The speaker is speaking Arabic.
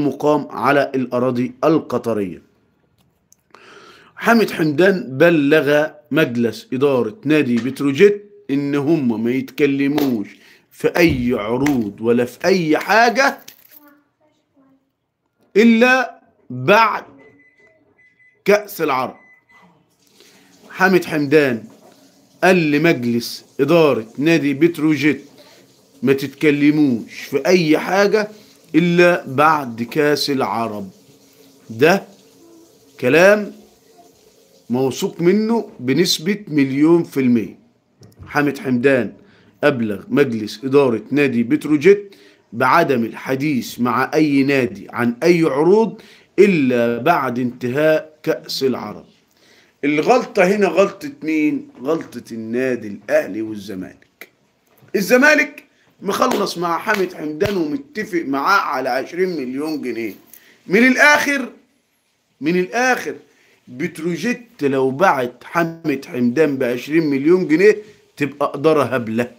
المقام على الأراضي القطرية. حامد حمدان بلغ مجلس إدارة نادي بتروجيت إن هم ما يتكلموش في أي عروض ولا في أي حاجة إلا بعد كأس العرب. حامد حمدان قال لمجلس إدارة نادي بتروجيت ما تتكلموش في أي حاجة إلا بعد كأس العرب. ده كلام موثوق منه بنسبة 1,000,000%. حامد حمدان أبلغ مجلس إدارة نادي بتروجيت بعدم الحديث مع أي نادي عن أي عروض إلا بعد انتهاء كأس العرب. الغلطة هنا غلطة مين؟ غلطة النادي الأهلي والزمالك. الزمالك مخلص مع حامد حمدان ومتفق معاه على 20 مليون جنيه. من الآخر بتروجيت لو بعت حامد حمدان ب20 مليون جنيه تبقى إدارة هبلة.